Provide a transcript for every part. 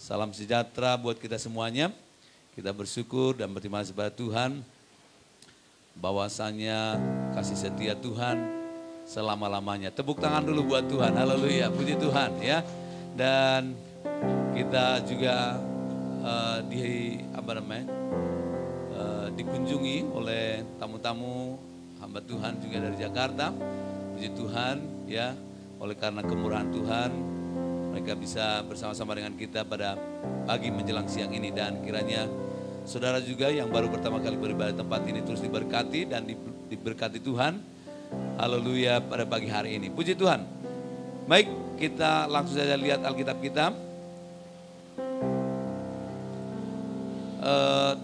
Salam sejahtera buat kita semuanya. Kita bersyukur dan berterima kasih kepada Tuhan bahwasanya kasih setia Tuhan selama-lamanya. Tepuk tangan dulu buat Tuhan. Haleluya, puji Tuhan ya. Dan kita juga dikunjungi oleh tamu-tamu hamba Tuhan juga dari Jakarta. Puji Tuhan ya, oleh karena kemurahan Tuhan mereka bisa bersama-sama dengan kita pada pagi menjelang siang ini. Dan kiranya saudara juga yang baru pertama kali beribadah tempat ini terus diberkati dan diberkati Tuhan. Haleluya pada pagi hari ini. Puji Tuhan. Baik, kita langsung saja lihat Alkitab kita.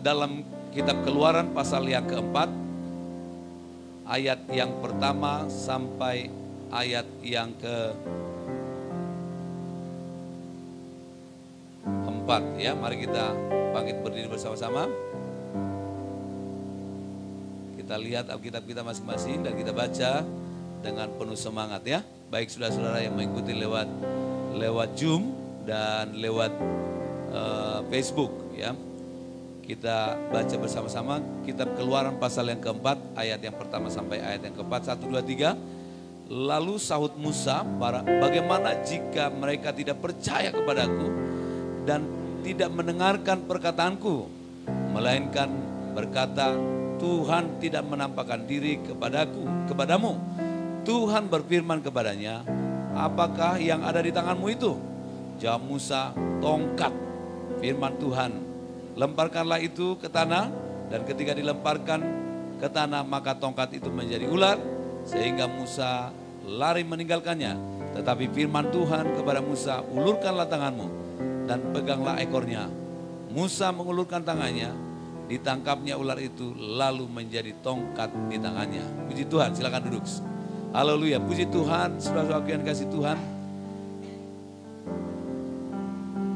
Dalam kitab Keluaran pasal yang keempat, ayat yang pertama sampai ayat yang keempat ya. Mari kita bangkit berdiri bersama-sama. Kita lihat Alkitab kita masing-masing dan kita baca dengan penuh semangat ya. Baik saudara-saudara yang mengikuti lewat Zoom dan lewat Facebook ya. Kita baca bersama-sama kitab Keluaran pasal yang keempat, ayat yang pertama sampai ayat yang keempat. 1, 2, 3. Lalu sahut Musa, bagaimana jika mereka tidak percaya kepadaku dan tidak mendengarkan perkataanku, melainkan berkata, Tuhan tidak menampakkan diri kepadamu. Tuhan berfirman kepadanya, apakah yang ada di tanganmu itu? Jawab Musa, tongkat. Firman Tuhan, lemparkanlah itu ke tanah, dan ketika dilemparkan ke tanah maka tongkat itu menjadi ular, sehingga Musa lari meninggalkannya. Tetapi firman Tuhan kepada Musa, ulurkanlah tanganmu dan peganglah ekornya. Musa mengulurkan tangannya, ditangkapnya ular itu lalu menjadi tongkat di tangannya. Puji Tuhan, silakan duduk. Haleluya, puji Tuhan, saudara-saudara yang kasih Tuhan.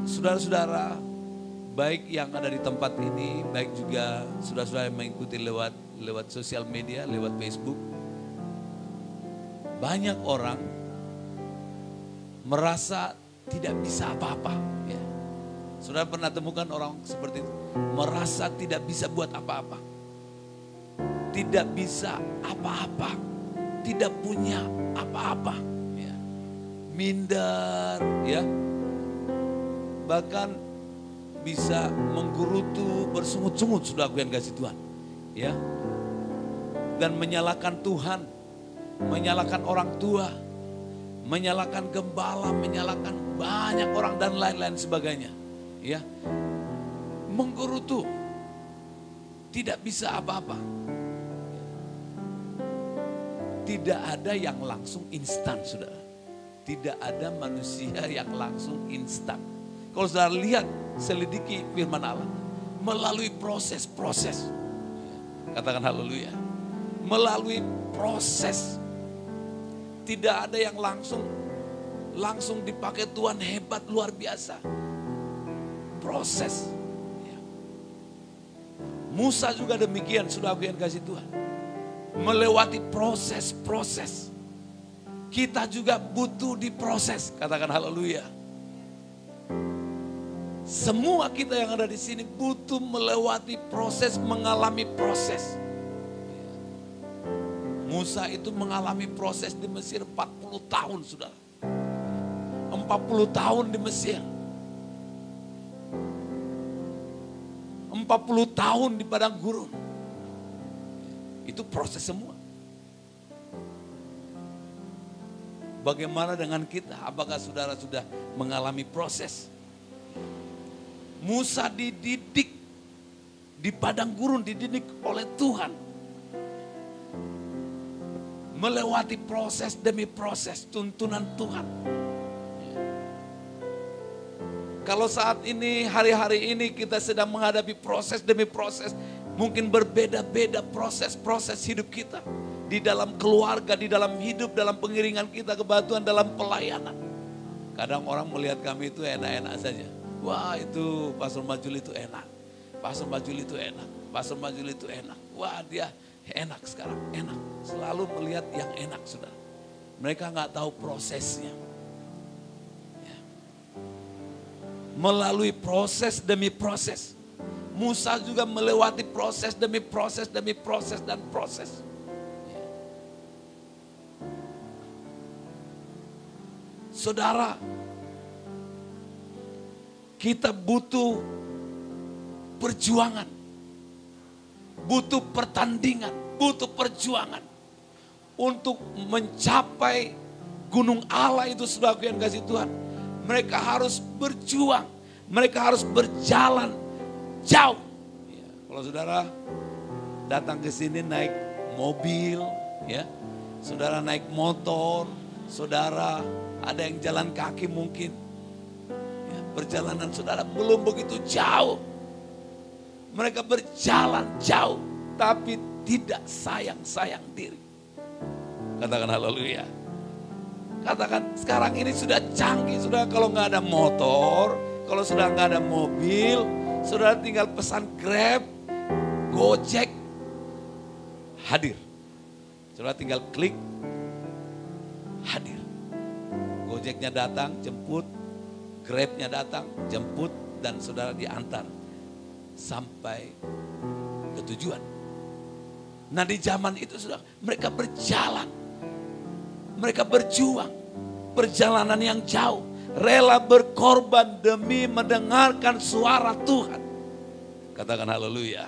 Saudara-saudara, baik yang ada di tempat ini, baik juga saudara-saudara yang mengikuti lewat sosial media, lewat Facebook. Banyak orang merasa tidak bisa apa-apa. Ya. Saudara pernah temukan orang seperti itu? Merasa tidak bisa buat apa-apa. Tidak bisa apa-apa. Tidak punya apa-apa. Ya. Minder, ya. Bahkan bisa menggerutu, bersungut-sungut, saudaraku yang kasih Tuhan. Ya. Dan menyalahkan Tuhan, menyalahkan orang tua, menyalahkan gembala, menyalahkan banyak orang dan lain-lain sebagainya. Ya. Menggerutu, tidak bisa apa-apa. Tidak ada yang langsung instan, saudara. Tidak ada manusia yang langsung instan. Kalau saudara lihat, selidiki firman Allah, melalui proses-proses. Katakan haleluya. Melalui proses. Tidak ada yang langsung dipakai Tuhan hebat luar biasa. Proses. Musa juga demikian, sudah aku yang kasih Tuhan. Melewati proses-proses. Kita juga butuh diproses. Katakan haleluya. Semua kita yang ada di sini butuh melewati proses, mengalami proses. Musa itu mengalami proses di Mesir 40 tahun, saudara. 40 tahun di Mesir. 40 tahun di padang gurun. Itu proses semua. Bagaimana dengan kita? Apakah saudara sudah mengalami proses? Musa dididik di padang gurun, dididik oleh Tuhan. Melewati proses demi proses, tuntunan Tuhan. Kalau saat ini, hari-hari ini kita sedang menghadapi proses demi proses, mungkin berbeda-beda proses-proses hidup kita. Di dalam keluarga, di dalam hidup, dalam pengiringan kita kepada Tuhan, dalam pelayanan. Kadang orang melihat kami itu enak-enak saja. Wah, itu Pastor Majul itu enak. Pastor Majul itu enak. Pastor Majul itu enak. Wah, dia enak sekarang, enak. Selalu melihat yang enak, saudara. Mereka nggak tahu prosesnya. Ya. melalui proses demi proses. Musa juga melewati proses demi proses demi proses dan proses. Saudara, kita butuh perjuangan, butuh pertandingan, butuh perjuangan untuk mencapai gunung Allah itu, saudara yang kasih Tuhan. Mereka harus berjuang, mereka harus berjalan jauh. Ya, kalau saudara datang ke sini naik mobil, ya, saudara naik motor, saudara ada yang jalan kaki mungkin. Ya, perjalanan saudara belum begitu jauh. Mereka berjalan jauh, tapi tidak sayang-sayang diri. Katakan haleluya. Katakan sekarang ini sudah canggih, sudah kalau nggak ada motor, kalau sudah nggak ada mobil, saudara tinggal pesan Grab, Gojek, hadir. Saudara tinggal klik, hadir. Gojeknya datang, jemput, Grabnya datang, jemput, dan saudara diantar sampai ke tujuan. Nah di zaman itu sudah mereka berjalan, mereka berjuang, perjalanan yang jauh, rela berkorban demi mendengarkan suara Tuhan. Katakan haleluya.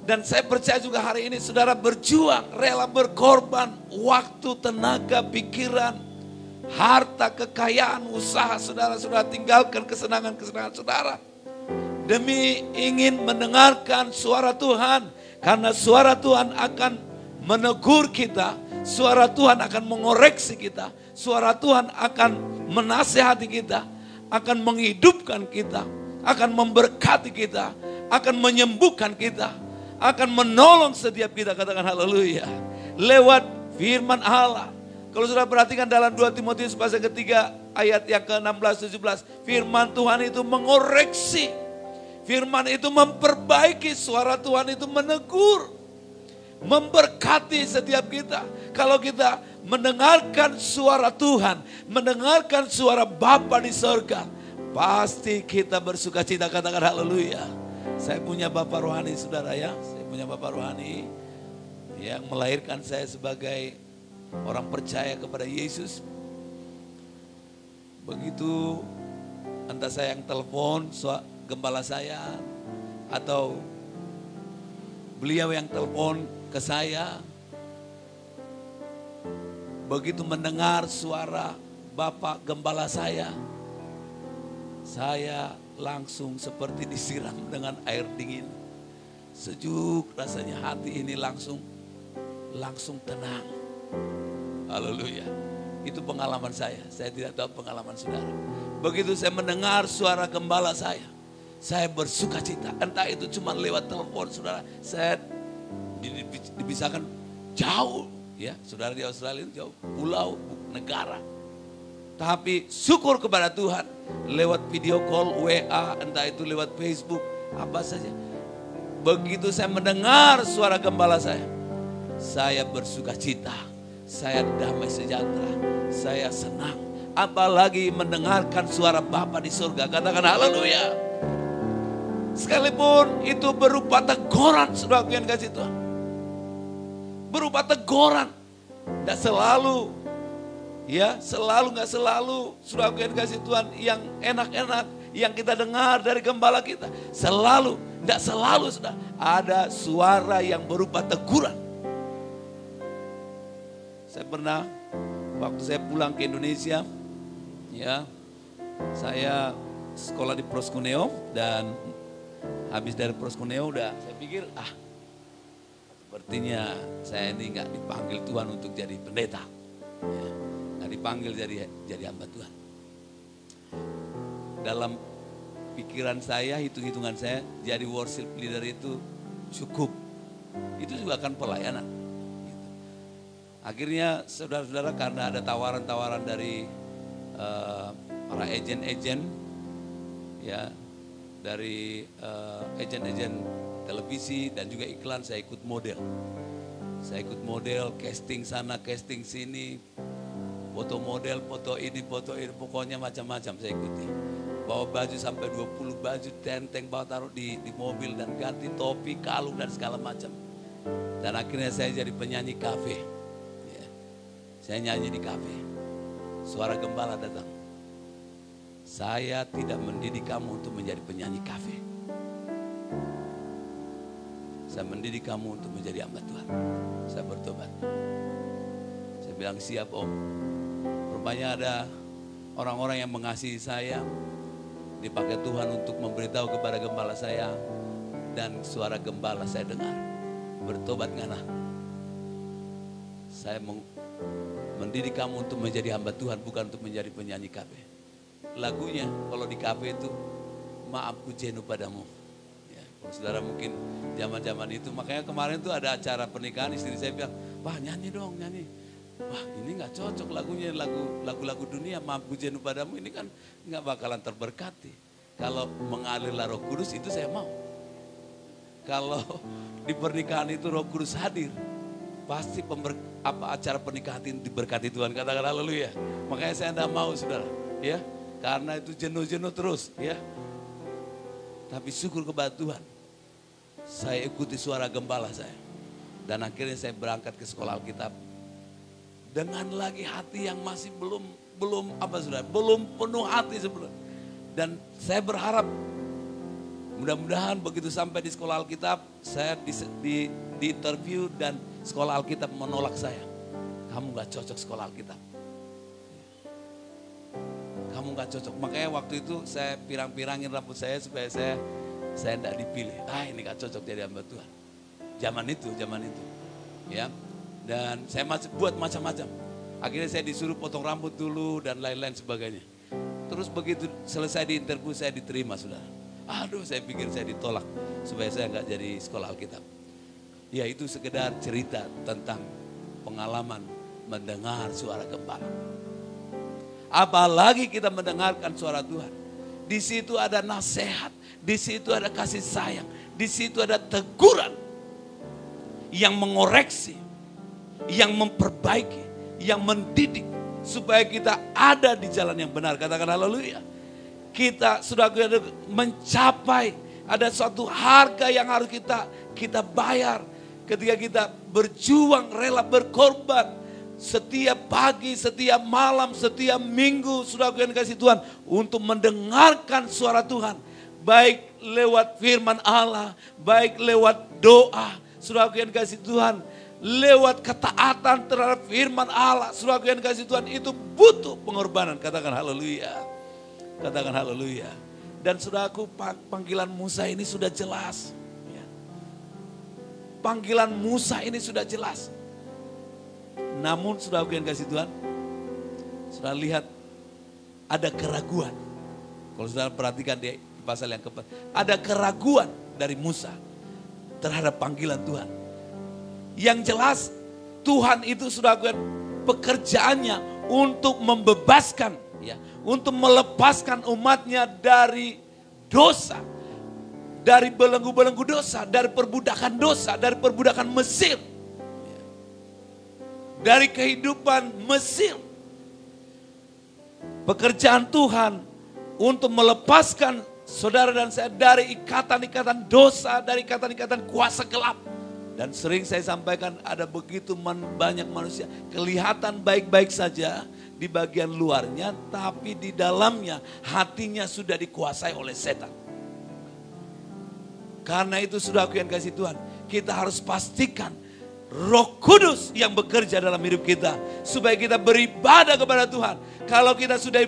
Dan saya percaya juga hari ini saudara berjuang, rela berkorban, waktu, tenaga, pikiran, harta, kekayaan, usaha saudara, saudara tinggalkan kesenangan-kesenangan saudara. Demi ingin mendengarkan suara Tuhan. Karena suara Tuhan akan menegur kita, suara Tuhan akan mengoreksi kita, suara Tuhan akan menasehati kita, akan menghidupkan kita, akan memberkati kita, akan menyembuhkan kita, akan menolong setiap kita. Katakan haleluya. Lewat firman Allah. Kalau sudah perhatikan dalam 2 Timotius pasal ketiga ayat yang ke-16-17. Firman Tuhan itu mengoreksi. Firman itu memperbaiki. Suara Tuhan itu menegur. Memberkati setiap kita. Kalau kita mendengarkan suara Tuhan. Mendengarkan suara Bapa di surga. Pasti kita bersuka cita. Katakan haleluya. Saya punya Bapak rohani saudara ya. Saya punya Bapak rohani yang melahirkan saya sebagai orang percaya kepada Yesus. Begitu entah saya yang telepon gembala saya atau beliau yang telepon ke saya. Begitu mendengar suara Bapak gembala saya langsung seperti disiram dengan air dingin. Sejuk rasanya, hati ini langsung tenang. Haleluya. Itu pengalaman saya tidak tahu pengalaman saudara. Begitu saya mendengar suara gembala saya bersuka cita. Entah itu cuma lewat telepon saudara, saya dipisahkan jauh. Ya, saudara di Australia itu jauh, pulau, negara. Tapi syukur kepada Tuhan, lewat video call, WA, entah itu lewat Facebook, apa saja. Begitu saya mendengar suara gembala saya bersuka cita, saya damai sejahtera, saya senang. Apalagi mendengarkan suara Bapa di surga. Katakan haleluya. Sekalipun itu berupa teguran, saudara yang kasih Tuhan. Berupa teguran, tidak selalu. Ya, nggak selalu sudah kasih Tuhan yang enak-enak yang kita dengar dari gembala kita. Tidak selalu sudah ada suara yang berupa teguran. Saya pernah waktu saya pulang ke Indonesia, ya, saya sekolah di Proskuneo dan habis dari Proskuneo saya pikir sepertinya saya ini nggak dipanggil Tuhan untuk jadi pendeta. Ya. Dipanggil jadi hamba Tuhan. Dalam pikiran saya, hitung-hitungan saya, jadi worship leader itu cukup. Itu juga akan pelayanan. Gitu. Akhirnya saudara-saudara, karena ada tawaran-tawaran dari para agen-agen, ya, dari agen-agen televisi dan juga iklan, saya ikut model. Saya ikut model, casting sana, casting sini. Foto model, foto ini, pokoknya macam-macam saya ikuti. Bawa baju sampai 20 baju, tenteng, bawa taruh di mobil dan ganti topi, kalung dan segala macam. Dan akhirnya saya jadi penyanyi kafe. Ya. Saya nyanyi di kafe. Suara gembala datang. Saya tidak mendidik kamu untuk menjadi penyanyi kafe. Saya mendidik kamu untuk menjadi hamba Tuhan. Saya bertobat. Saya bilang siap om. Rupanya ada orang-orang yang mengasihi saya. Dipakai Tuhan untuk memberitahu kepada gembala saya. Dan suara gembala saya dengar. Bertobat ngana. Saya mendidik kamu untuk menjadi hamba Tuhan, bukan untuk menjadi penyanyi kafe. Lagunya kalau di kafe itu, maafku jenuh padamu. Ya, kalau saudara mungkin zaman-zaman itu, makanya kemarin tuh ada acara pernikahan, istri saya bilang, wah nyanyi dong, nyanyi. Wah ini gak cocok lagunya, lagu-lagu dunia, maafku jenuh padamu, ini kan gak bakalan terberkati. Kalau mengalirlah Roh Kudus itu saya mau. Kalau di pernikahan itu Roh Kudus hadir, pasti acara pernikahan itu diberkati Tuhan. Katakan haleluya. Makanya saya tidak mau saudara, ya, karena itu jenuh-jenuh terus, ya. Tapi syukur kepada Tuhan, saya ikuti suara gembala saya, dan akhirnya saya berangkat ke sekolah Alkitab dengan lagi hati yang masih belum penuh hati sebenarnya. Dan saya berharap mudah-mudahan begitu sampai di sekolah Alkitab, saya di interview dan sekolah Alkitab menolak saya. Kamu gak cocok sekolah Alkitab. Kamu gak cocok. Makanya waktu itu saya pirang-pirangin rambut saya supaya saya tidak dipilih. Ini gak cocok jadi hamba Tuhan. Zaman itu. Ya. Dan saya buat macam-macam. Akhirnya saya disuruh potong rambut dulu dan lain-lain sebagainya. Terus begitu selesai di interview saya diterima saudara. Aduh saya pikir saya ditolak supaya saya nggak jadi sekolah Alkitab. Ya itu sekedar cerita tentang pengalaman mendengar suara gembala. Apalagi kita mendengarkan suara Tuhan. Di situ ada nasihat, di situ ada kasih sayang, di situ ada teguran yang mengoreksi, yang memperbaiki, yang mendidik supaya kita ada di jalan yang benar. Katakan haleluya. Kita sudah mencapai, ada suatu harga yang harus kita bayar ketika kita berjuang, rela berkorban setiap pagi, setiap malam, setiap minggu. Sudah kasih Tuhan untuk mendengarkan suara Tuhan, baik lewat firman Allah, baik lewat doa. Sudah kasih Tuhan lewat ketaatan terhadap firman Allah. Saudara yang kasih Tuhan, itu butuh pengorbanan. Katakan haleluya. Katakan haleluya. Dan saudaraku, panggilan Musa ini sudah jelas. Ya. Panggilan Musa ini sudah jelas. Namun saudara yang kasih Tuhan, saudara lihat ada keraguan. Kalau saudara perhatikan di pasal yang keempat, ada keraguan dari Musa terhadap panggilan Tuhan. Yang jelas Tuhan itu sudah pekerjaannya untuk membebaskan, ya, untuk melepaskan umatnya dari dosa, dari belenggu-belenggu dosa, dari perbudakan dosa, dari perbudakan Mesir, dari kehidupan Mesir. Pekerjaan Tuhan untuk melepaskan saudara dan saya dari ikatan-ikatan dosa, dari ikatan-ikatan kuasa gelap. Dan sering saya sampaikan ada begitu banyak manusia kelihatan baik-baik saja di bagian luarnya, tapi di dalamnya hatinya sudah dikuasai oleh setan. Karena itu sudah aku yang kasih Tuhan, kita harus pastikan Roh Kudus yang bekerja dalam hidup kita supaya kita beribadah kepada Tuhan. Kalau kita sudah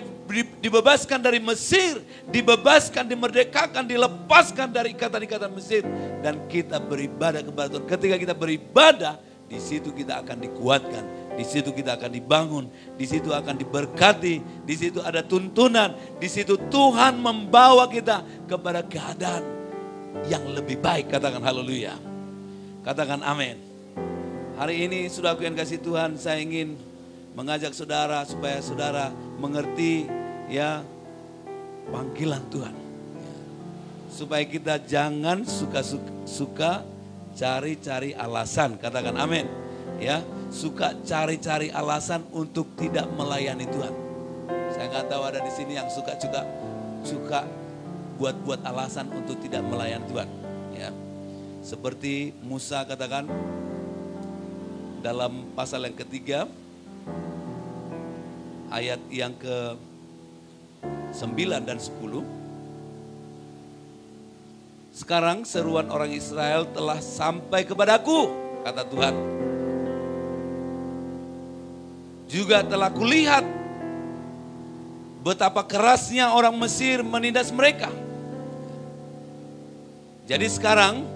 dibebaskan dari Mesir, dibebaskan, dimerdekakan, dilepaskan dari ikatan-ikatan Mesir, dan kita beribadah kepada Tuhan. Ketika kita beribadah, di situ kita akan dikuatkan, di situ kita akan dibangun, di situ akan diberkati, di situ ada tuntunan, di situ Tuhan membawa kita kepada keadaan yang lebih baik. Katakan haleluya. Katakan amin. Hari ini saudaraku yang kasih Tuhan, saya ingin mengajak saudara supaya saudara mengerti, ya, panggilan Tuhan. Supaya kita jangan suka-suka cari-cari alasan. Katakan amin. Ya, suka cari-cari alasan untuk tidak melayani Tuhan. Saya nggak tahu ada di sini yang suka buat alasan untuk tidak melayani Tuhan. Ya, seperti Musa katakan dalam pasal yang ketiga, ayat yang ke-9 dan 10. Sekarang seruan orang Israel telah sampai kepadaku, kata Tuhan. Juga telah kulihat betapa kerasnya orang Mesir menindas mereka. Jadi sekarang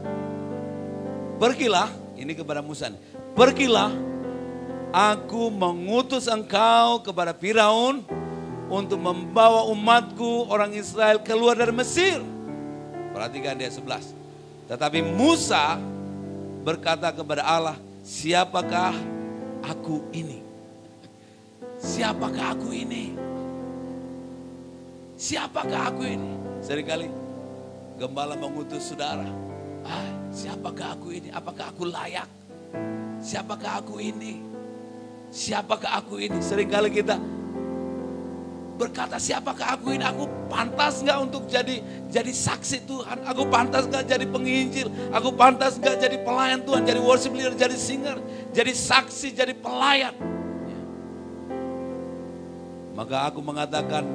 pergilah, ini kepada Musa, pergilah, aku mengutus engkau kepada Firaun untuk membawa umatku orang Israel keluar dari Mesir. Perhatikan dia 11. Tetapi Musa berkata kepada Allah, siapakah aku ini? Siapakah aku ini? Siapakah aku ini? Seringkali gembala mengutus saudara. Siapakah aku ini? Apakah aku layak? Siapakah aku ini? Siapakah aku ini? Seringkali kita berkata, siapakah aku ini? Aku pantas nggak untuk jadi saksi Tuhan? Aku pantas nggak jadi penginjil? Aku pantas nggak jadi pelayan Tuhan? Jadi worship leader, jadi singer, jadi saksi, jadi pelayan? Maka aku mengatakan,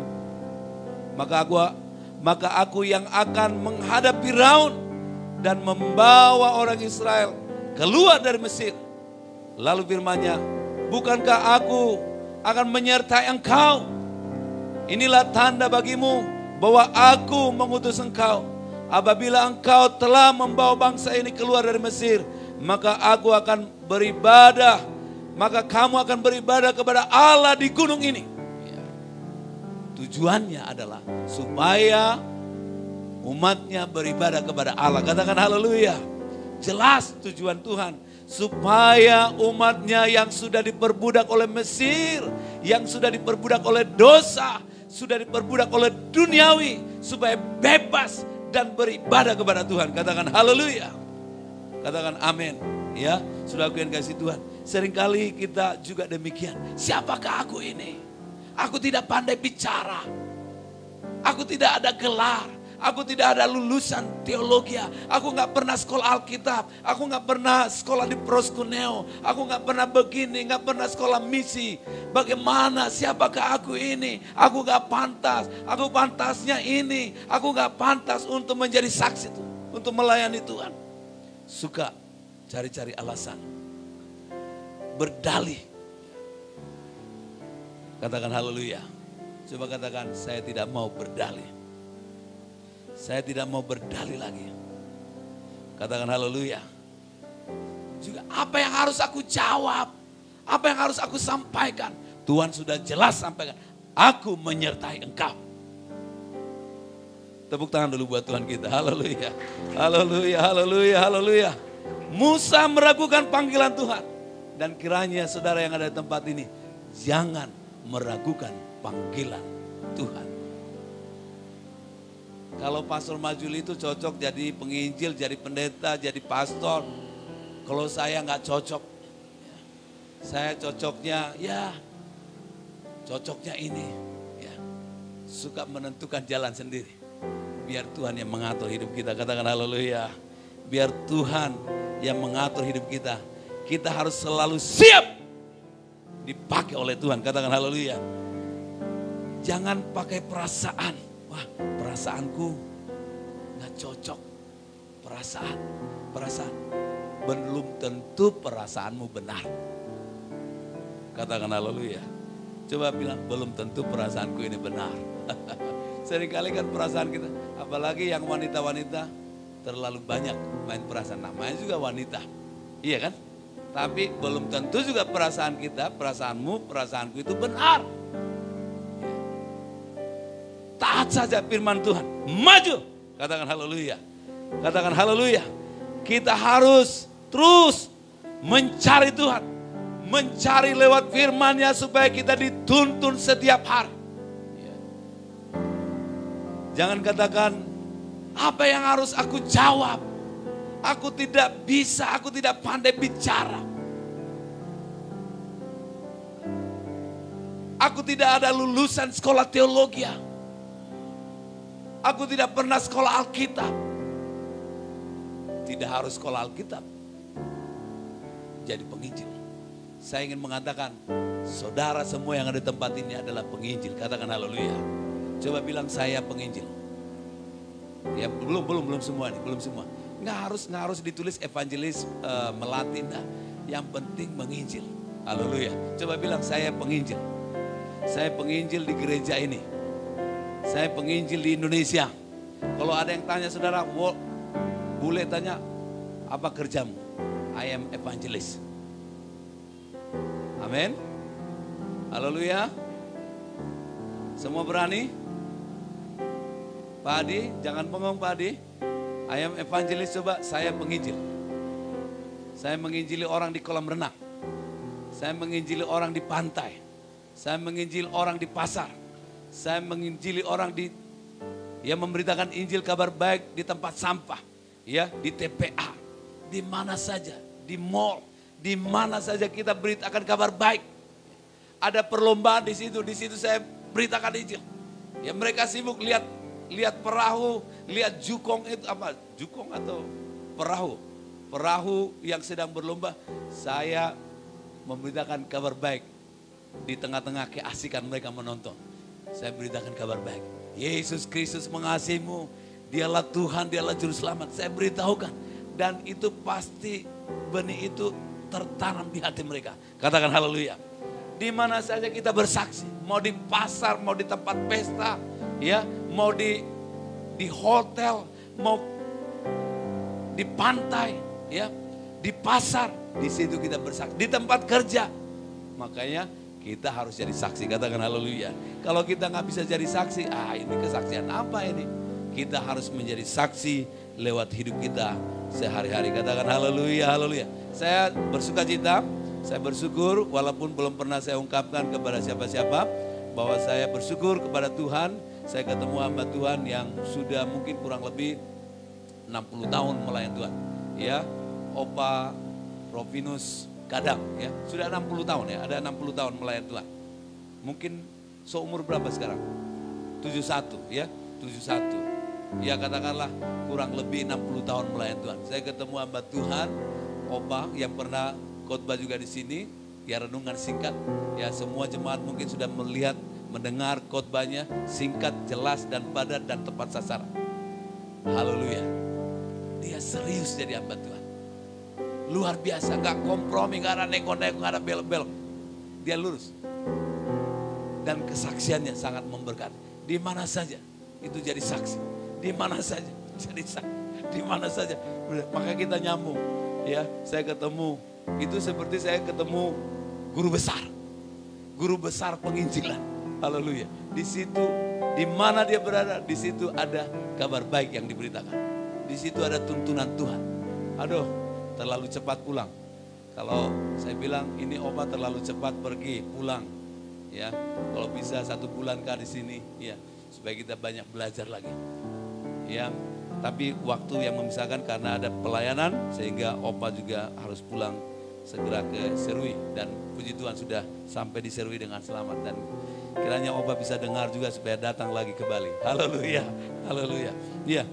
maka aku yang akan menghadap Firaun dan membawa orang Israel keluar dari Mesir. Lalu firman-Nya, bukankah aku akan menyertai engkau? Inilah tanda bagimu bahwa aku mengutus engkau. Apabila engkau telah membawa bangsa ini keluar dari Mesir, maka aku akan beribadah. Maka kamu akan beribadah kepada Allah di gunung ini. Tujuannya adalah supaya umatnya beribadah kepada Allah. Katakan haleluya. Jelas tujuan Tuhan. Supaya umatnya yang sudah diperbudak oleh Mesir, yang sudah diperbudak oleh dosa, sudah diperbudak oleh duniawi, supaya bebas dan beribadah kepada Tuhan. Katakan haleluya. Katakan amin. Ya, saudaraku yang kasih Tuhan. Seringkali kita juga demikian. Siapakah aku ini? Aku tidak pandai bicara. Aku tidak ada gelar. Aku tidak ada lulusan teologi. Aku nggak pernah sekolah Alkitab. Aku nggak pernah sekolah di Proskuneo. Aku nggak pernah begini, nggak pernah sekolah misi. Bagaimana? Siapakah aku ini? Aku nggak pantas. Aku pantasnya ini. Aku nggak pantas untuk menjadi saksi Tuhan, untuk melayani Tuhan. Suka cari-cari alasan, berdalih. Katakan haleluya. Coba katakan, saya tidak mau berdalih. Saya tidak mau berdalih lagi. Katakan haleluya. Juga apa yang harus aku jawab? Apa yang harus aku sampaikan? Tuhan sudah jelas sampaikan. Aku menyertai engkau. Tepuk tangan dulu buat Tuhan kita. Haleluya. Haleluya, haleluya, haleluya. Musa meragukan panggilan Tuhan. Dan kiranya saudara yang ada di tempat ini, jangan meragukan panggilan Tuhan. Kalau Pastor Majuli itu cocok jadi penginjil, jadi pendeta, jadi pastor. Kalau saya nggak cocok. Saya cocoknya cocoknya ini. Ya, suka menentukan jalan sendiri. Biar Tuhan yang mengatur hidup kita. Katakan haleluya. Biar Tuhan yang mengatur hidup kita. Kita harus selalu siap dipakai oleh Tuhan. Katakan haleluya. Jangan pakai perasaan. Wah, perasaanku nggak cocok. Perasaan. Belum tentu perasaanmu benar. Katakan haleluya. Coba bilang, belum tentu perasaanku ini benar. Seringkali kan perasaan kita, apalagi yang wanita-wanita terlalu banyak main perasaan. Namanya juga wanita. Iya kan? Tapi belum tentu juga perasaan kita, perasaanmu, perasaanku itu benar. Taat saja firman Tuhan. Maju. Katakan haleluya. Katakan haleluya. Kita harus terus mencari Tuhan. Mencari lewat firman-Nya supaya kita dituntun setiap hari. Jangan katakan, apa yang harus aku jawab? Aku tidak bisa, aku tidak pandai bicara. Aku tidak ada lulusan sekolah teologi. Aku tidak pernah sekolah Alkitab. Tidak harus sekolah Alkitab jadi penginjil. Saya ingin mengatakan, saudara semua yang ada di tempat ini adalah penginjil. Katakan haleluya. Coba bilang saya penginjil. Ya belum semua nih, belum semua. Nggak harus ditulis evangelis melatih. Nah, yang penting menginjil. Haleluya. Coba bilang saya penginjil. Saya penginjil di gereja ini. Saya penginjil di Indonesia. Kalau ada yang tanya saudara, boleh tanya apa kerjamu? I am evangelist. Amin. Haleluya. Semua berani? Pak Adi, jangan bengong Pak Adi. I am evangelist, coba saya penginjil. Saya menginjili orang di kolam renang. Saya menginjili orang di pantai. Saya menginjili orang di pasar. Saya menginjili orang memberitakan Injil kabar baik di tempat sampah. Ya, di TPA. Di mana saja, di mall, di mana saja kita beritakan kabar baik. Ada perlombaan di situ saya beritakan Injil. Ya, mereka sibuk lihat perahu, lihat jukong itu apa? Jukong atau perahu? Perahu yang sedang berlomba. Saya memberitakan kabar baik. Di tengah-tengah keasikan mereka menonton. Saya beritakan kabar baik. Yesus Kristus mengasihimu. Dialah Tuhan, dialah Juru Selamat. Saya beritahukan. Dan itu pasti benih itu tertanam di hati mereka. Katakan haleluya. Di mana saja kita bersaksi. Mau di pasar, mau di tempat pesta. Ya, mau di hotel, mau di pantai, ya, di pasar, di situ kita bersaksi, di tempat kerja. Makanya kita harus jadi saksi, katakan haleluya. Kalau kita nggak bisa jadi saksi, ini kesaksian apa ini? Kita harus menjadi saksi lewat hidup kita sehari-hari, katakan haleluya, haleluya. Saya bersuka cita, saya bersyukur walaupun belum pernah saya ungkapkan kepada siapa-siapa bahwa saya bersyukur kepada Tuhan. Saya ketemu hamba Tuhan yang sudah mungkin kurang lebih 60 tahun melayani Tuhan. Ya, Opa Rovinus Kadam, ya, sudah 60 tahun ya, ada 60 tahun melayani Tuhan. Mungkin seumur berapa sekarang? 71 ya, 71. Ya katakanlah kurang lebih 60 tahun melayani Tuhan. Saya ketemu hamba Tuhan, Opa yang pernah khotbah juga di sini, ya renungan singkat. Ya semua jemaat mungkin sudah melihat, mendengar khotbahnya singkat, jelas dan padat dan tepat sasaran. Haleluya. Dia serius jadi hamba Tuhan. Luar biasa, gak kompromi, gak ada neko-neko, gak ada belok-belok. Dia lurus. Dan kesaksiannya sangat memberkati. Di mana saja itu jadi saksi. Di mana saja jadi saksi. Di mana saja. Maka kita nyambung. Ya, saya ketemu, itu seperti saya ketemu guru besar. Guru besar penginjilan. Haleluya. Di situ, di mana dia berada, di situ ada kabar baik yang diberitakan. Di situ ada tuntunan Tuhan. Aduh, terlalu cepat pulang. Kalau saya bilang ini Opa terlalu cepat pergi pulang, ya. Kalau bisa 1 bulan kah di sini, ya, supaya kita banyak belajar lagi. Ya, tapi waktu yang memisahkan karena ada pelayanan sehingga Opa juga harus pulang segera ke Serui dan puji Tuhan sudah sampai di Serui dengan selamat dan kiranya Opa bisa dengar juga supaya datang lagi ke Bali. Haleluya, haleluya. Ya,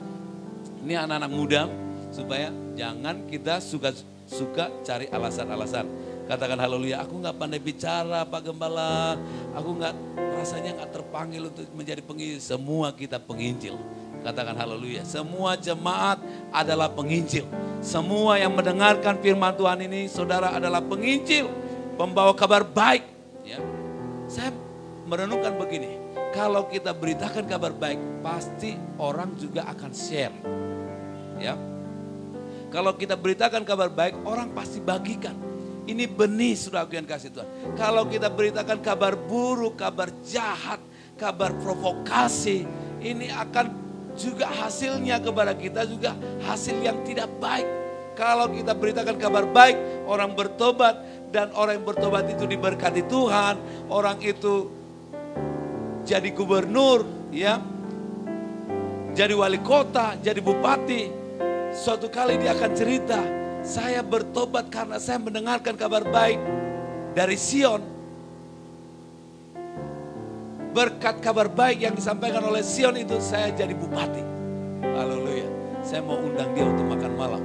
ini anak-anak muda supaya jangan kita suka cari alasan-alasan. Katakan haleluya, aku nggak pandai bicara Pak Gembala, aku rasanya nggak terpanggil untuk menjadi penginjil. Semua kita penginjil. Katakan haleluya, semua jemaat adalah penginjil. Semua yang mendengarkan firman Tuhan ini, saudara adalah penginjil, pembawa kabar baik. Ya, saya merenungkan begini, kalau kita beritakan kabar baik, pasti orang juga akan share. Ya, kalau kita beritakan kabar baik, orang pasti bagikan. Ini benih saudaraku yang kasih Tuhan. Kalau kita beritakan kabar buruk, kabar jahat, kabar provokasi, ini akan juga hasilnya kepada kita juga hasil yang tidak baik. Kalau kita beritakan kabar baik, orang bertobat dan orang yang bertobat itu diberkati Tuhan, orang itu jadi gubernur, ya, jadi wali kota, jadi bupati. Suatu kali dia akan cerita, saya bertobat karena saya mendengarkan kabar baik dari Sion. berkat kabar baik yang disampaikan oleh Sion itu saya jadi bupati. Haleluya. Saya mau undang dia untuk makan malam.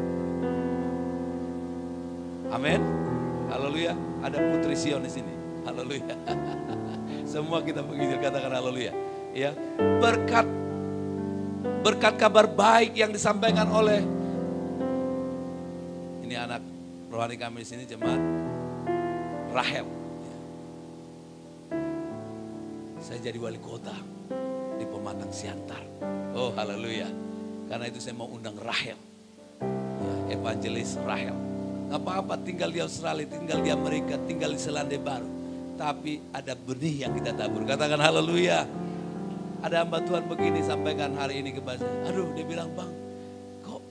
Amin. Haleluya. Ada putri Sion di sini. Haleluya. Semua kita menginjil, katakan haleluya. Ya, berkat kabar baik yang disampaikan oleh ini anak rohani kami di sini, jemaat Rahel. Saya jadi wali kota di Pematang Siantar. Oh haleluya. Karena itu saya mau undang Rahel, ya, evangelis Rahel. Gak apa-apa tinggal di Australia, tinggal di Amerika, tinggal di Selandia Baru. Tapi ada benih yang kita tabur. Katakan haleluya. Ada hamba Tuhan begini sampaikan hari ini kepada saya. Aduh, dia bilang, Bang, kok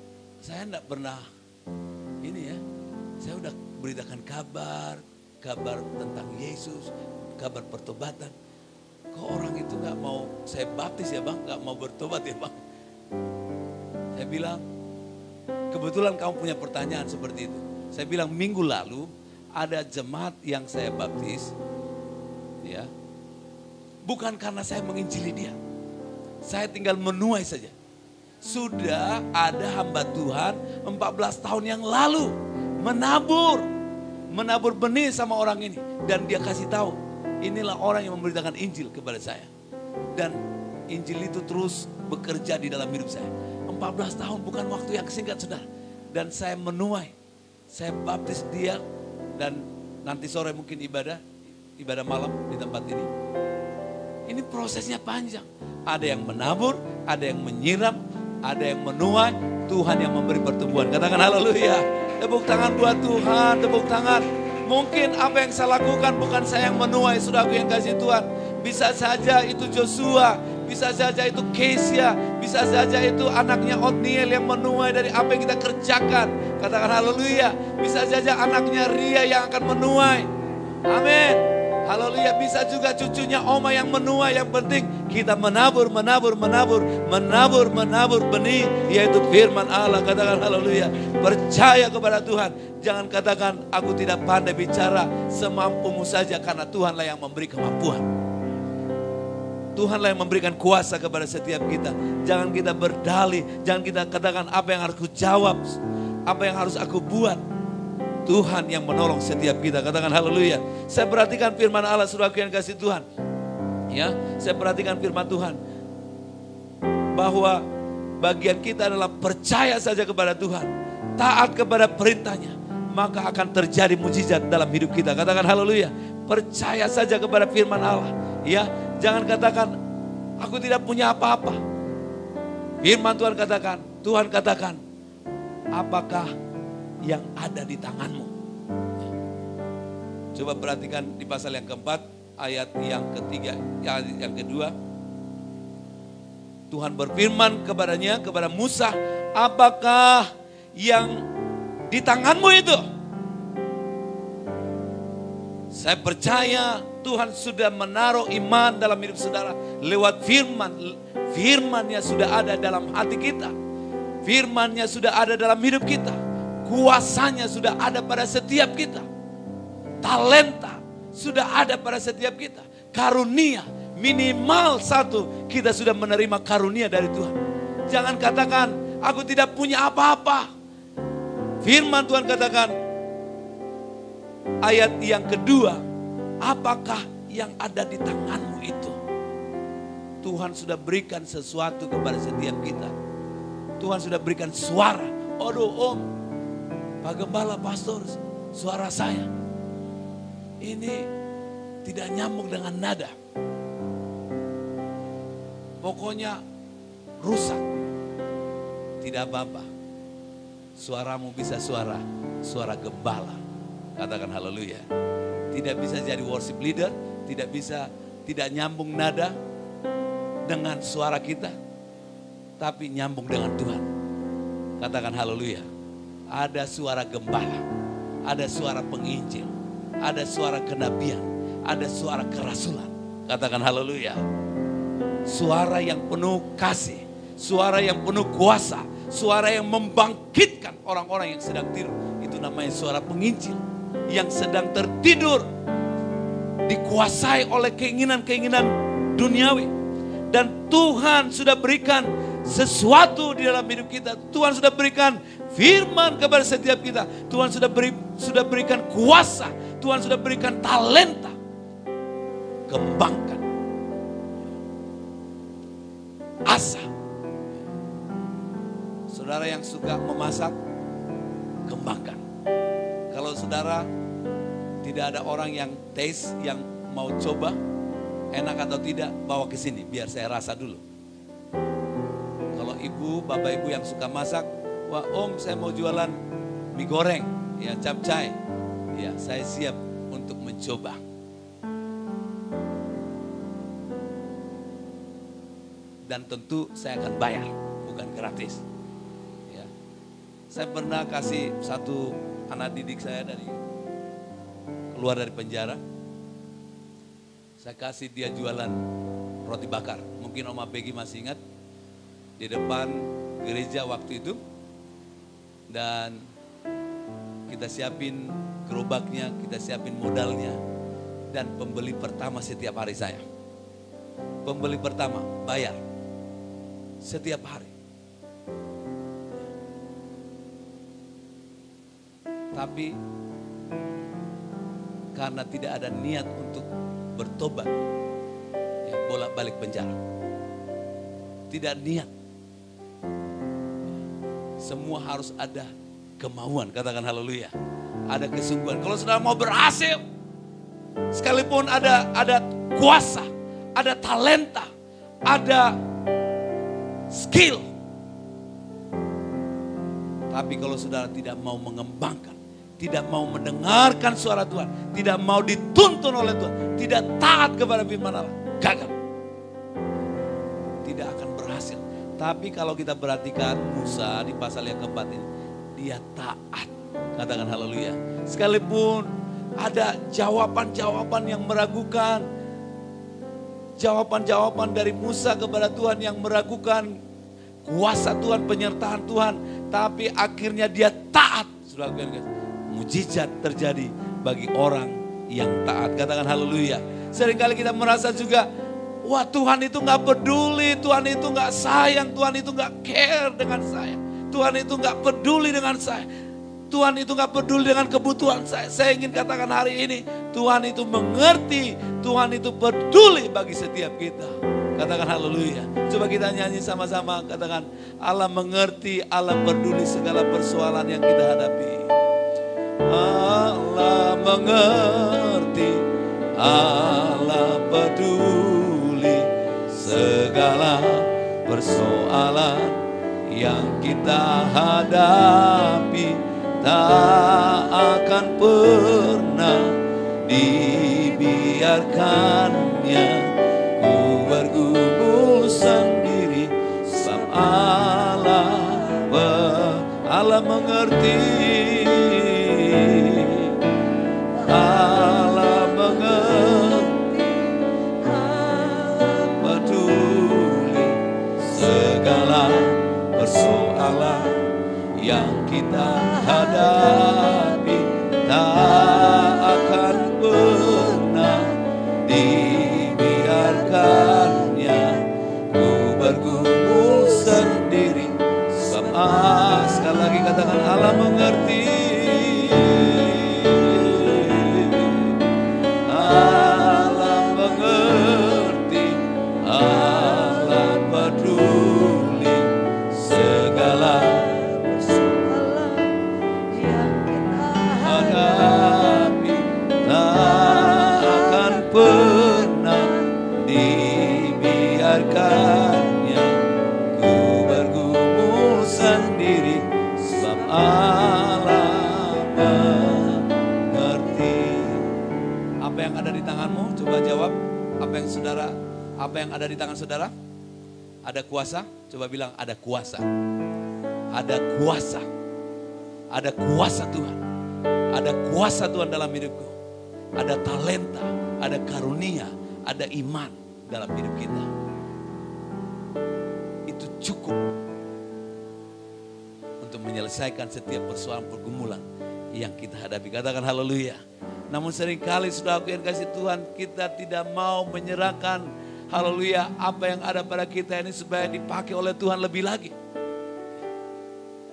saya enggak pernah ini ya. Saya udah beritakan kabar tentang Yesus, kabar pertobatan. Kok orang itu gak mau saya baptis ya Bang, gak mau bertobat ya Bang. Saya bilang, kebetulan kamu punya pertanyaan seperti itu. Saya bilang minggu lalu ada jemaat yang saya baptis. Ya, bukan karena saya menginjili dia. Saya tinggal menuai saja. Sudah ada hamba Tuhan 14 tahun yang lalu menabur benih sama orang ini. Dan dia kasih tahu, inilah orang yang memberitakan Injil kepada saya. Dan Injil itu terus bekerja di dalam hidup saya. 14 tahun bukan waktu yang singkat, saudara. Dan saya menuai, saya baptis dia. Dan nanti sore mungkin ibadah malam di tempat ini. Ini prosesnya panjang. Ada yang menabur, ada yang menyiram, ada yang menuai. Tuhan yang memberi pertumbuhan. Katakan haleluya. Tepuk tangan buat Tuhan, tepuk tangan. Mungkin apa yang saya lakukan bukan saya yang menuai, saudaraku yang kasih Tuhan. Bisa saja itu Joshua, bisa saja itu Kesia, bisa saja itu anaknya Otniel yang menuai dari apa yang kita kerjakan. Katakan haleluya. Bisa saja anaknya Ria yang akan menuai. Amin. Haleluya. Bisa juga cucunya Oma yang menuai. Yang penting kita menabur benih, yaitu firman Allah. Katakan haleluya. Percaya kepada Tuhan. Jangan katakan aku tidak pandai bicara, semampumu saja, karena Tuhanlah yang memberi kemampuan. Tuhanlah yang memberikan kuasa kepada setiap kita. Jangan kita berdalih, jangan kita katakan apa yang harus aku jawab, apa yang harus aku buat. Tuhan yang menolong setiap kita. Katakan haleluya. Saya perhatikan firman Allah, saudaraku yang kasih Tuhan. Ya, saya perhatikan firman Tuhan. Bahwa bagian kita adalah percaya saja kepada Tuhan. Taat kepada perintahnya. Maka akan terjadi mujizat dalam hidup kita. Katakan haleluya. Percaya saja kepada firman Allah. Ya, jangan katakan aku tidak punya apa-apa. Firman Tuhan katakan, apakah yang ada di tanganmu? Coba perhatikan di pasal yang keempat, ayat yang ketiga, yang kedua. Tuhan berfirman kepadanya, kepada Musa, apakah yang di tanganmu itu? Saya percaya Tuhan sudah menaruh iman dalam hidup saudara lewat firman. Firman-Nya sudah ada dalam hati kita. Firman-Nya sudah ada dalam hidup kita. Kuasanya sudah ada pada setiap kita. Talenta sudah ada pada setiap kita. Karunia minimal satu, kita sudah menerima karunia dari Tuhan. Jangan katakan aku tidak punya apa-apa. Firman Tuhan katakan ayat yang kedua, apakah yang ada di tanganmu itu? Tuhan sudah berikan sesuatu kepada setiap kita. Tuhan sudah berikan suara. Aduh Om, Pak Gembala, Pastor, suara saya ini tidak nyambung dengan nada. Pokoknya rusak. Tidak apa-apa. Suaramu bisa suara gembala. Katakan haleluya. Tidak bisa jadi worship leader, tidak nyambung nada dengan suara kita, tapi nyambung dengan Tuhan. Katakan haleluya. Ada suara gembala, ada suara penginjil, ada suara kenabian, ada suara kerasulan. Katakan haleluya. Suara yang penuh kasih, suara yang penuh kuasa, suara yang membangkitkan orang-orang yang sedang tidur. Itu namanya suara penginjil. Yang sedang tertidur, dikuasai oleh keinginan-keinginan duniawi. Dan Tuhan sudah berikan sesuatu di dalam hidup kita. Tuhan sudah berikan firman kepada setiap kita. Tuhan sudah berikan kuasa. Tuhan sudah berikan talenta. Kembangkan. Asah. Saudara yang suka memasak, kembangkan. Kalau saudara tidak ada orang yang taste, yang mau coba, enak atau tidak, bawa ke sini biar saya rasa dulu. Kalau ibu, bapak ibu yang suka masak, wah om saya mau jualan mie goreng, ya capcay, ya saya siap untuk mencoba. Dan tentu saya akan bayar, bukan gratis. Ya. Saya pernah kasih satu anak didik saya keluar dari penjara. Saya kasih dia jualan roti bakar. Mungkin Oma Peggy masih ingat. Di depan gereja waktu itu. Dan kita siapin gerobaknya, kita siapin modalnya. Dan pembeli pertama setiap hari saya. Pembeli pertama bayar. Setiap hari. Tapi karena tidak ada niat untuk bertobat, ya bolak-balik penjara. Tidak niat. Semua harus ada kemauan, katakan haleluya. Ada kesungguhan. Kalau saudara mau berhasil, sekalipun ada kuasa, ada talenta, ada skill. Tapi kalau saudara tidak mau mengembangkan, tidak mau mendengarkan suara Tuhan, tidak mau dituntun oleh Tuhan, tidak taat kepada firman Allah, gagal. Tidak akan berhasil. Tapi kalau kita perhatikan Musa di pasal yang keempat ini, dia taat. Katakan haleluya. Sekalipun ada jawaban-jawaban yang meragukan, jawaban-jawaban dari Musa kepada Tuhan yang meragukan kuasa Tuhan, penyertaan Tuhan, tapi akhirnya dia taat. Mujizat terjadi bagi orang yang taat. Katakan haleluya. Seringkali kita merasa juga, wah Tuhan itu gak peduli, Tuhan itu gak sayang, Tuhan itu gak care dengan saya. Tuhan itu gak peduli dengan saya. Tuhan itu gak peduli dengan kebutuhan saya. Saya ingin katakan hari ini, Tuhan itu mengerti, Tuhan itu peduli bagi setiap kita. Katakan haleluya. Coba kita nyanyi sama-sama, katakan Allah mengerti, Allah peduli segala persoalan yang kita hadapi. Allah mengerti, Allah peduli segala persoalan yang kita hadapi. Tak akan pernah dibiarkannya ku bergumul sendiri. Sebab Allah mengerti, Allah mengerti, Allah peduli segala persoalan yang kita hadapi. Tak akan pernah dibiarkannya ku bergumul sendiri. Sebab sekali lagi katakan Allah mengerti, Allah mengerti, Allah peduli segala hadapi. Tak akan pernah dibiarkannya ku bergumul sendiri. Sebab Allah mengerti. Apa yang ada di tanganmu? Coba jawab. Apa yang ada di tangan saudara? Ada kuasa? Coba bilang ada kuasa. Ada kuasa. Ada kuasa Tuhan. Ada kuasa Tuhan dalam hidupku. Ada talenta, ada karunia, ada iman dalam hidup kita. Itu cukup untuk menyelesaikan setiap persoalan pergumulan yang kita hadapi. Katakan haleluya. Namun seringkali sudah aku yang kasih Tuhan, kita tidak mau menyerahkan haleluya, apa yang ada pada kita ini supaya dipakai oleh Tuhan lebih lagi.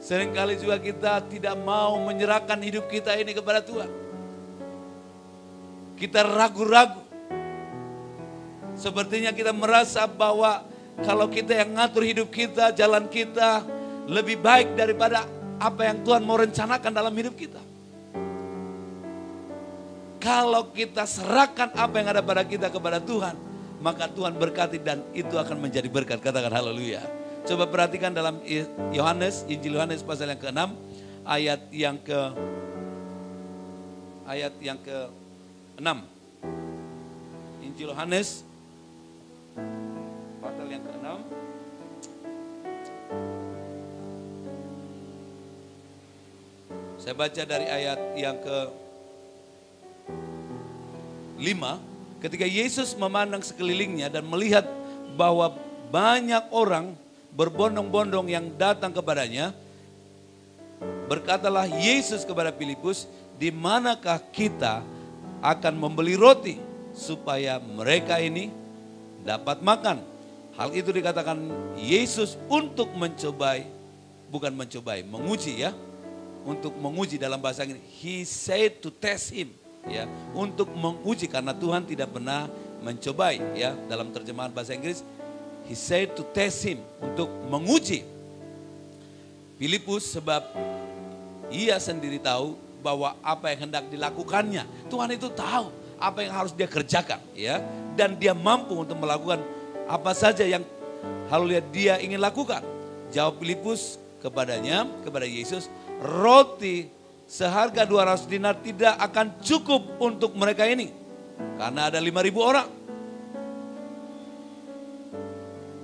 Seringkali juga kita tidak mau menyerahkan hidup kita ini kepada Tuhan. Kita ragu-ragu. Sepertinya kita merasa bahwa kalau kita yang ngatur hidup kita, jalan kita lebih baik daripada apa yang Tuhan mau rencanakan dalam hidup kita. Kalau kita serahkan apa yang ada pada kita kepada Tuhan, maka Tuhan berkati dan itu akan menjadi berkat. Katakan haleluya. Coba perhatikan dalam Yohanes, Injil Yohanes pasal yang ke-6, ayat yang ke-6. Injil Yohanes pasal yang ke-6. Saya baca dari ayat yang ke-5. Ketika Yesus memandang sekelilingnya dan melihat bahwa banyak orang berbondong-bondong yang datang kepadanya, berkatalah Yesus kepada Filipus, di manakah kita akan membeli roti supaya mereka ini dapat makan? Hal itu dikatakan Yesus untuk mencobai, bukan mencobai, menguji ya. Untuk menguji dalam bahasa Inggris, he said to test him, ya, untuk menguji karena Tuhan tidak pernah mencobai, ya. Dalam terjemahan bahasa Inggris, he said to test him, untuk menguji Filipus, sebab ia sendiri tahu bahwa apa yang hendak dilakukannya. Tuhan itu tahu apa yang harus dia kerjakan, ya, dan dia mampu untuk melakukan apa saja yang haleluya dia ingin lakukan. Jawab Filipus kepadanya, kepada Yesus, roti seharga 200 dinar tidak akan cukup untuk mereka ini. Karena ada 5.000 orang.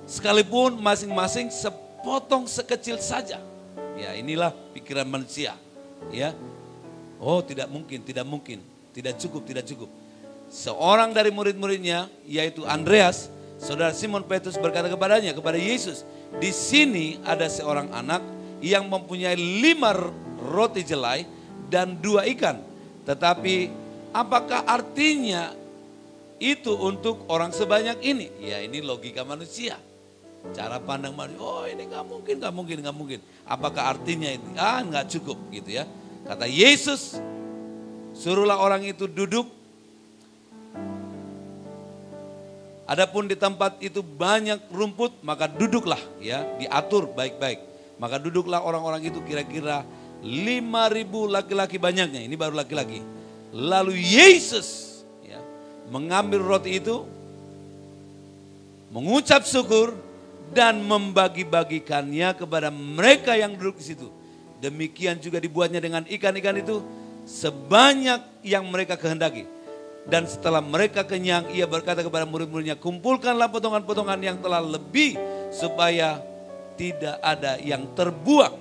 Sekalipun masing-masing sepotong sekecil saja. Ya, inilah pikiran manusia. Ya. Oh, tidak mungkin, tidak cukup. Seorang dari murid-muridnya, yaitu Andreas, saudara Simon Petrus, berkata kepadanya, kepada Yesus, di sini ada seorang anak yang mempunyai 5 roti jelai dan 2 ikan. Tetapi apakah artinya itu untuk orang sebanyak ini? Ya, ini logika manusia. Cara pandang manusia, oh ini gak mungkin. Apakah artinya itu? Gak cukup gitu ya. Kata Yesus, suruhlah orang itu duduk. Adapun di tempat itu banyak rumput, maka duduklah ya, diatur baik-baik. Maka duduklah orang-orang itu, kira-kira 5.000 laki-laki banyaknya. Ini baru laki-laki. Lalu Yesus ya, mengambil roti itu, mengucap syukur dan membagi-bagikannya kepada mereka yang duduk di situ. Demikian juga dibuatnya dengan ikan-ikan itu sebanyak yang mereka kehendaki. Dan setelah mereka kenyang, ia berkata kepada murid-muridnya, kumpulkanlah potongan-potongan yang telah lebih supaya tidak ada yang terbuang.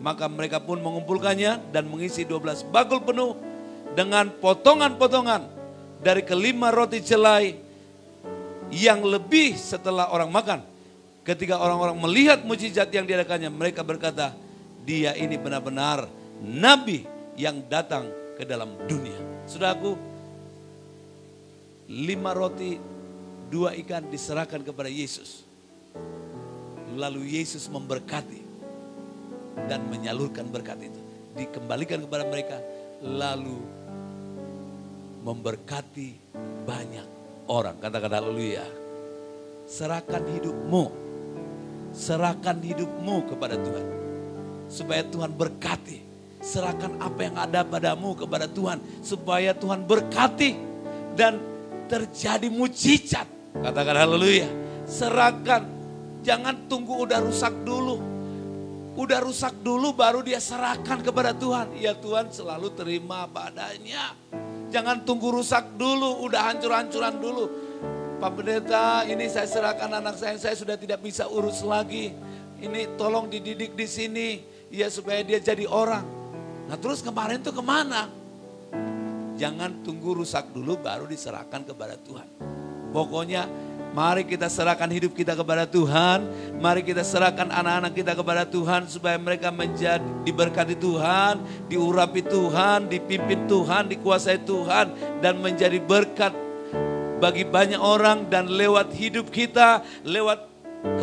Maka mereka pun mengumpulkannya dan mengisi 12 bakul penuh dengan potongan-potongan dari ke-5 roti jelai yang lebih setelah orang makan. Ketika orang-orang melihat mujizat yang diadakannya, mereka berkata, dia ini benar-benar nabi yang datang ke dalam dunia. Saudaraku, 5 roti 2 ikan diserahkan kepada Yesus. Lalu Yesus memberkati dan menyalurkan berkat itu. Dikembalikan kepada mereka, lalu memberkati banyak orang. Katakan haleluya. Serahkan hidupmu kepada Tuhan. Supaya Tuhan berkati. Serahkan apa yang ada padamu kepada Tuhan. Supaya Tuhan berkati dan terjadi mujizat. Katakan haleluya. Serahkan. Jangan tunggu udah rusak dulu. Udah rusak dulu baru dia serahkan kepada Tuhan. Ya Tuhan, selalu terima apa adanya. Jangan tunggu rusak dulu, udah hancur-hancuran dulu. Pak Pendeta, ini saya serahkan anak saya sudah tidak bisa urus lagi. Ini tolong dididik di sini, ya supaya dia jadi orang. Nah terus kemarin tuh kemana? Jangan tunggu rusak dulu baru diserahkan kepada Tuhan. Pokoknya mari kita serahkan hidup kita kepada Tuhan. Mari kita serahkan anak-anak kita kepada Tuhan. Supaya mereka menjadi diberkati Tuhan, diurapi Tuhan, dipimpin Tuhan, dikuasai Tuhan. Dan menjadi berkat bagi banyak orang dan lewat hidup kita, lewat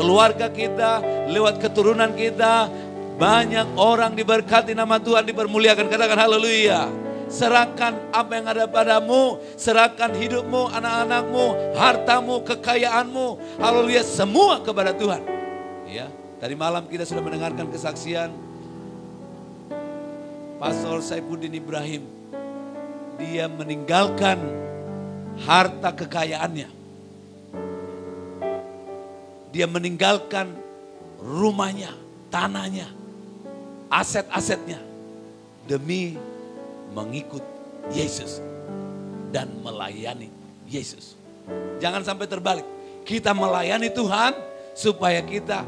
keluarga kita, lewat keturunan kita. Banyak orang diberkati, nama Tuhan dipermuliakan. Katakan haleluya. Serahkan apa yang ada padamu, serahkan hidupmu, anak-anakmu, hartamu, kekayaanmu, haleluya, semua kepada Tuhan. Ya, tadi malam kita sudah mendengarkan kesaksian Pastor Saifuddin Ibrahim. Dia meninggalkan harta kekayaannya. Dia meninggalkan rumahnya, tanahnya, aset-asetnya demi mengikut Yesus dan melayani Yesus. Jangan sampai terbalik. Kita melayani Tuhan supaya kita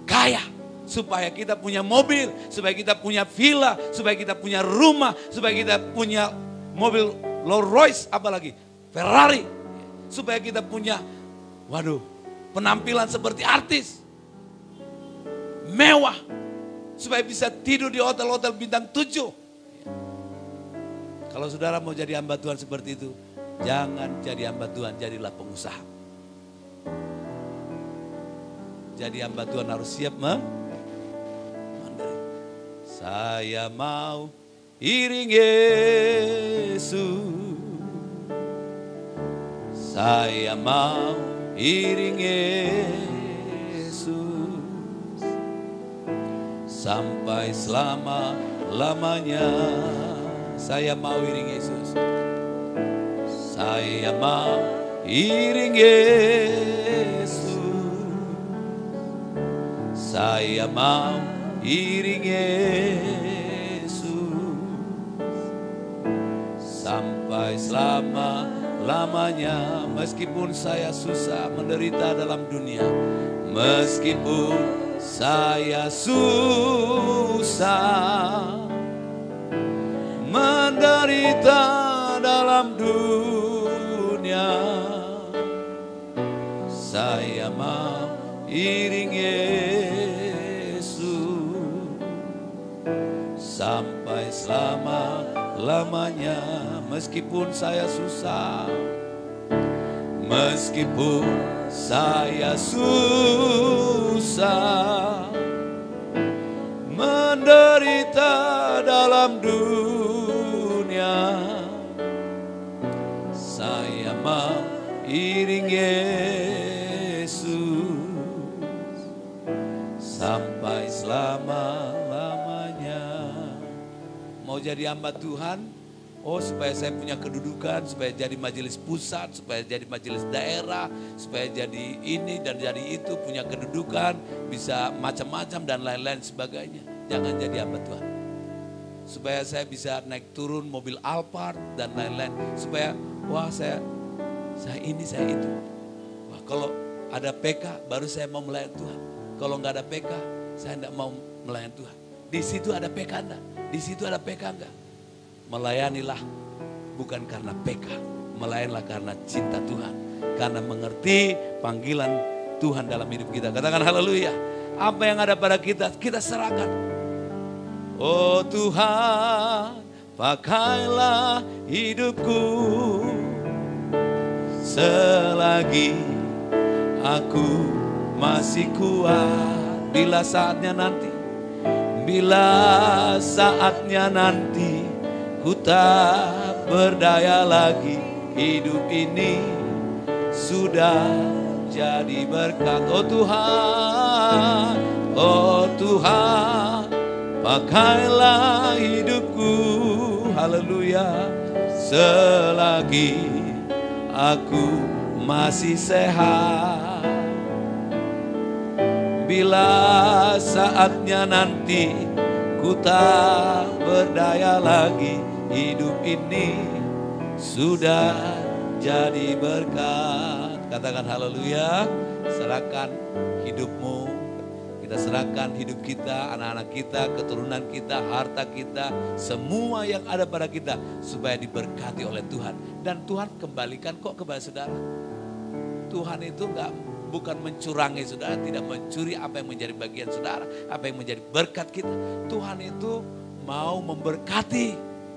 kaya, supaya kita punya mobil, supaya kita punya villa, supaya kita punya rumah, supaya kita punya mobil Rolls Royce, apalagi Ferrari, supaya kita punya, penampilan seperti artis, mewah, supaya bisa tidur di hotel-hotel bintang 7. Kalau saudara mau jadi hamba Tuhan seperti itu, jangan jadi hamba Tuhan, jadilah pengusaha. Jadi hamba Tuhan harus siap menderita. Saya mau iring Yesus. Saya mau iring Yesus sampai selama-lamanya. Saya mau iring Yesus. Saya mau iring Yesus. Saya mau iring Yesus sampai selama-lamanya. Meskipun saya susah menderita dalam dunia, meskipun saya susah menderita dalam dunia, saya mau iring Yesus sampai selama-lamanya. Meskipun saya susah, meskipun saya susah menderita dalam dunia, saya mau iring Yesus sampai selama-lamanya. Mau jadi hamba Tuhan? Oh, supaya saya punya kedudukan, supaya jadi majelis pusat, supaya jadi majelis daerah, supaya jadi ini dan jadi itu, punya kedudukan, bisa macam-macam dan lain-lain sebagainya. Jangan jadi hamba Tuhan. Supaya saya bisa naik turun mobil Alphard dan lain-lain. Supaya, saya ini, saya itu. Wah, kalau ada PK, baru saya mau melayani Tuhan. Kalau nggak ada PK, saya nggak mau melayani Tuhan. Di situ ada PK enggak? Di situ ada PK enggak? Melayanilah bukan karena PK, melayanilah karena cinta Tuhan, karena mengerti panggilan Tuhan dalam hidup kita. Katakan haleluya. Apa yang ada pada kita, kita serahkan. Oh Tuhan, pakailah hidupku selagi aku masih kuat. Bila saatnya nanti, bila saatnya nanti ku tak berdaya lagi, hidup ini sudah jadi berkat. Oh Tuhan, pakailah hidupku, haleluya, selagi aku masih sehat. Bila saatnya nanti ku tak berdaya lagi, hidup ini sudah jadi berkat. Katakan haleluya. Serahkan hidupmu. Kita serahkan hidup kita, anak-anak kita, keturunan kita, harta kita, semua yang ada pada kita supaya diberkati oleh Tuhan. Dan Tuhan kembalikan kok kepada saudara. Tuhan itu bukan mencurangi saudara, tidak mencuri apa yang menjadi bagian saudara, apa yang menjadi berkat kita. Tuhan itu mau memberkati.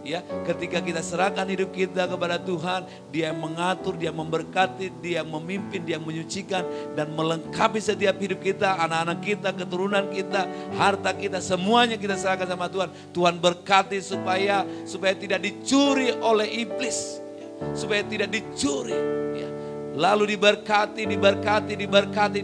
Ya, ketika kita serahkan hidup kita kepada Tuhan, Dia yang mengatur, Dia yang memberkati, Dia yang memimpin, Dia yang menyucikan dan melengkapi setiap hidup kita, anak-anak kita, keturunan kita, harta kita, semuanya kita serahkan sama Tuhan. Tuhan berkati supaya tidak dicuri oleh iblis, ya, supaya tidak dicuri. Ya. Lalu diberkati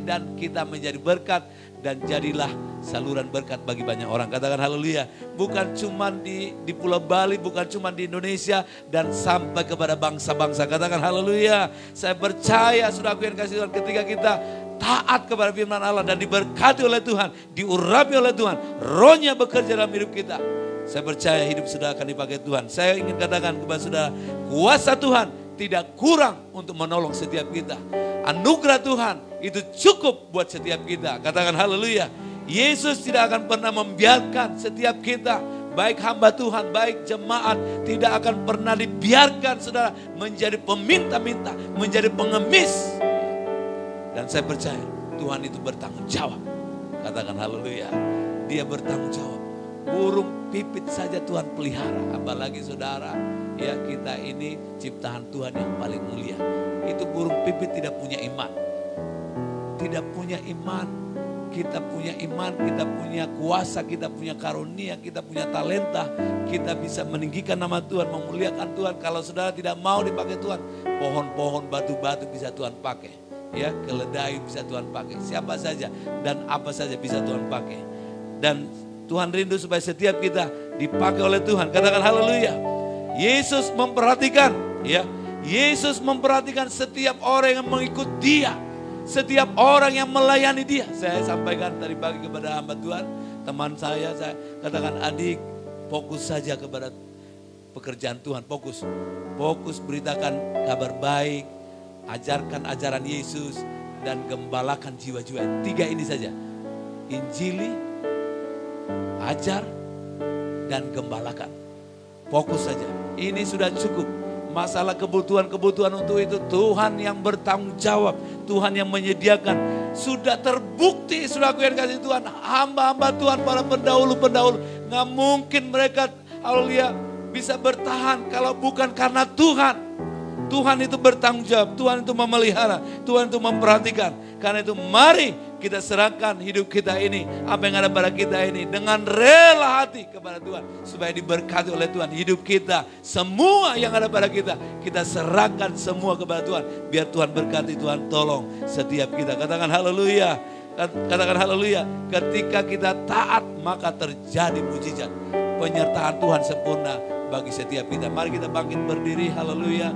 dan kita menjadi berkat dan jadilah saluran berkat bagi banyak orang. Katakan haleluya. Bukan cuma di Pulau Bali, bukan cuma di Indonesia, dan sampai kepada bangsa-bangsa. Katakan haleluya. Saya percaya, saudaraku yang kasih Tuhan, ketika kita taat kepada firman Allah dan diberkati oleh Tuhan, diurapi oleh Tuhan, Roh-Nya bekerja dalam hidup kita. Saya percaya hidup saudara akan dipakai Tuhan. Saya ingin katakan kepada saudara, kuasa Tuhan tidak kurang untuk menolong setiap kita. Anugerah Tuhan itu cukup buat setiap kita. Katakan haleluya. Yesus tidak akan pernah membiarkan setiap kita, baik hamba Tuhan, baik jemaat, tidak akan pernah dibiarkan saudara menjadi peminta-minta, menjadi pengemis. Dan saya percaya Tuhan itu bertanggung jawab. Katakan haleluya. Dia bertanggung jawab. Burung pipit saja Tuhan pelihara, apalagi saudara, ya, kita ini ciptaan Tuhan yang paling mulia. Itu burung pipit tidak punya iman. Tidak punya iman. Kita punya iman, kita punya kuasa, kita punya karunia, kita punya talenta. Kita bisa meninggikan nama Tuhan, memuliakan Tuhan. Kalau saudara tidak mau dipakai Tuhan, pohon-pohon, batu-batu bisa Tuhan pakai. Ya, keledai bisa Tuhan pakai. Siapa saja dan apa saja bisa Tuhan pakai. Dan Tuhan rindu supaya setiap kita dipakai oleh Tuhan. Katakan haleluya. Yesus memperhatikan, ya. Yesus memperhatikan setiap orang yang mengikut Dia. Setiap orang yang melayani Dia. Saya sampaikan tadi pagi kepada hamba Tuhan, teman saya katakan, adik, fokus saja kepada pekerjaan Tuhan. Fokus beritakan kabar baik, ajarkan ajaran Yesus, dan gembalakan jiwa-jiwa. 3 ini saja. Injili, ajar, dan gembalakan. Fokus saja. Ini sudah cukup. Masalah kebutuhan-kebutuhan untuk itu Tuhan yang bertanggung jawab. Tuhan yang menyediakan. Sudah terbukti, saudaraku yang kasih Tuhan, hamba-hamba Tuhan, para pendahulu-pendahulu, nggak mungkin mereka, haleluya, bisa bertahan kalau bukan karena Tuhan. Tuhan itu bertanggung jawab, Tuhan itu memelihara, Tuhan itu memperhatikan. Karena itu mari kita serahkan hidup kita ini, apa yang ada pada kita ini, dengan rela hati kepada Tuhan. Supaya diberkati oleh Tuhan hidup kita, semua yang ada pada kita serahkan semua kepada Tuhan. Biar Tuhan berkati, Tuhan tolong setiap kita. Katakan haleluya, katakan haleluya. Ketika kita taat maka terjadi mujizat. Penyertaan Tuhan sempurna bagi setiap kita. Mari kita bangkit berdiri, haleluya.